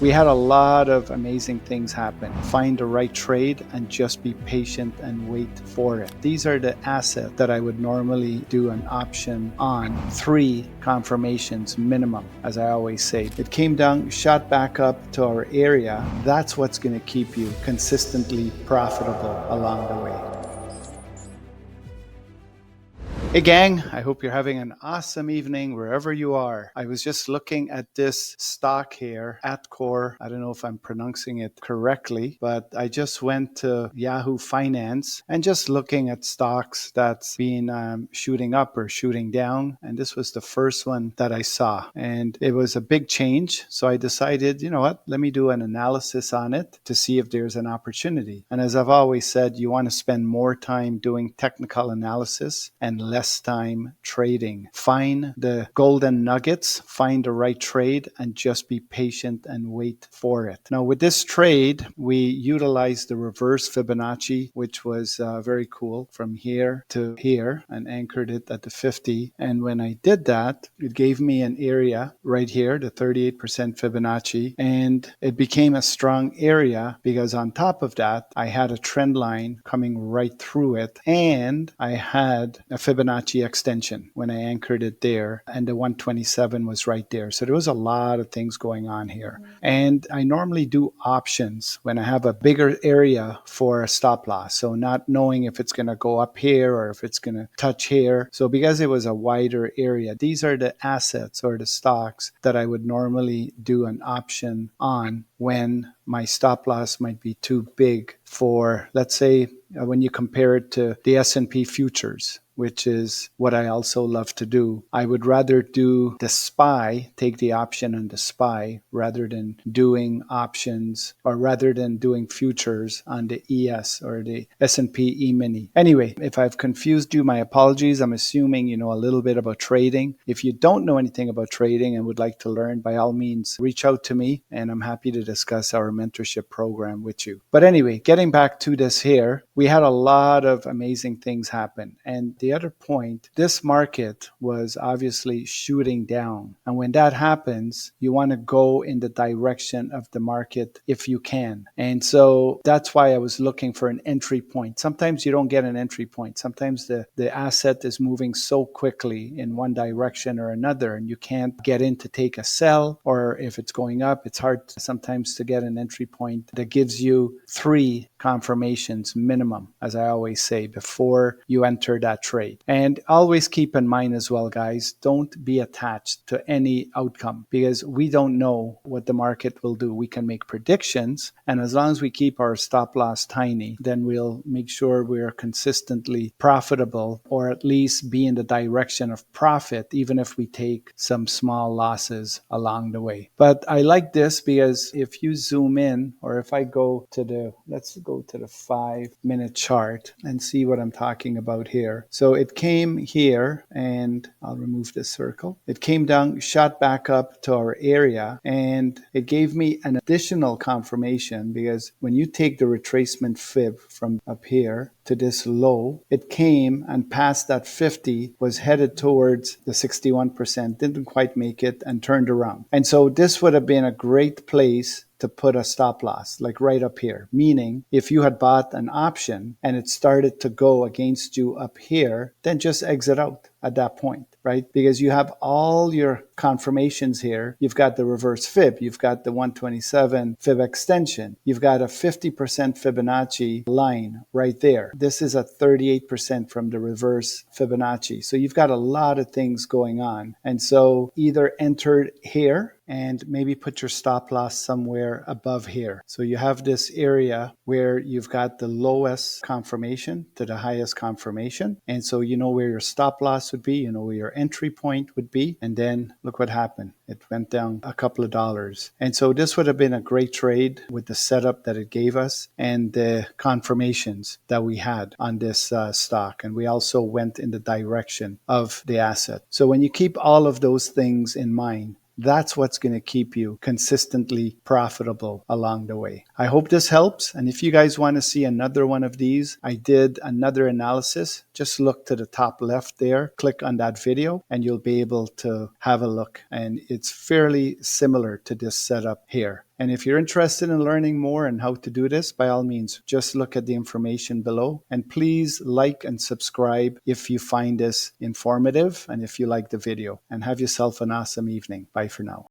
We had a lot of amazing things happen. Find the right trade and just be patient and wait for it. These are the assets that I would normally do an option on. 3 confirmations minimum, as I always say. It came down, shot back up to our area. That's what's going to keep you consistently profitable along the way. Hey gang, I hope you're having an awesome evening wherever you are. I was just looking at this stock here, Atcore. I don't know if I'm pronouncing it correctly, but I just went to Yahoo Finance and just looking at stocks that's been shooting up or shooting down. And this was the first one that I saw. And it was a big change. So I decided, you know what, let me do an analysis on it to see if there's an opportunity. And as I've always said, you want to spend more time doing technical analysis and less time trading. Find the golden nuggets, find the right trade, and just be patient and wait for it. Now, with this trade, we utilized the reverse Fibonacci, which was very cool, from here to here, and anchored it at the 50. And when I did that, it gave me an area right here, the 38% Fibonacci, and it became a strong area because on top of that, I had a trend line coming right through it, and I had a Fibonacci extension when I anchored it there, and the 127 was right there. So there was a lot of things going on here. And I normally do options when I have a bigger area for a stop loss. So not knowing if it's going to go up here or if it's going to touch here. So because it was a wider area, these are the assets or the stocks that I would normally do an option on when my stop loss might be too big for, let's say, when you compare it to the S&P futures, which is what I also love to do. I would rather do the SPY, take the option on the SPY, rather than doing options, or rather than doing futures on the ES or the S&P E-mini. Anyway, if I've confused you, my apologies. I'm assuming you know a little bit about trading. If you don't know anything about trading and would like to learn, by all means, reach out to me, and I'm happy to discuss our mentorship program with you. But anyway, getting back to this here, we had a lot of amazing things happen. And the other point, this market was obviously shooting down. And when that happens, you want to go in the direction of the market if you can. And so that's why I was looking for an entry point. Sometimes you don't get an entry point. Sometimes the asset is moving so quickly in one direction or another, and you can't get in to take a sell, or if it's going up, it's hard sometimes to get an entry point that gives you 3 confirmations minimum, as I always say, before you enter that trade. And always keep in mind as well, guys, don't be attached to any outcome, because we don't know what the market will do. We can make predictions, and as long as we keep our stop loss tiny, then we'll make sure we're consistently profitable, or at least be in the direction of profit, even if we take some small losses along the way. But I like this because if you zoom in, or if I go to the, let's go to the 5-minute chart and see what I'm talking about here. So it came here, and I'll remove this circle. It came down, shot back up to our area, and it gave me an additional confirmation, because when you take the retracement fib from up here to this low, it came and passed that 50, was headed towards the 61%, didn't quite make it, and turned around. And so this would have been a great place to put a stop loss, like right up here. Meaning, if you had bought an option and it started to go against you up here, then just exit out at that point, right? Because you have all your confirmations here. You've got the reverse fib, you've got the 127 fib extension, you've got a 50% Fibonacci line right there. This is a 38% from the reverse Fibonacci. So you've got a lot of things going on. And so either enter here and maybe put your stop loss somewhere above here. So you have this area where you've got the lowest confirmation to the highest confirmation. And so you know where your stop loss would be, you know where your entry point would be. And then look what happened. It went down a couple of dollars. And so this would have been a great trade with the setup that it gave us and the confirmations that we had on this stock. And we also went in the direction of the asset. So when you keep all of those things in mind, that's what's going to keep you consistently profitable along the way. I hope this helps. And if you guys want to see another one of these, I did another analysis. Just look to the top left there, click on that video, and you'll be able to have a look. And it's fairly similar to this setup here. And if you're interested in learning more and how to do this, by all means, just look at the information below. And please like and subscribe if you find this informative and if you like the video. And have yourself an awesome evening. Bye for now.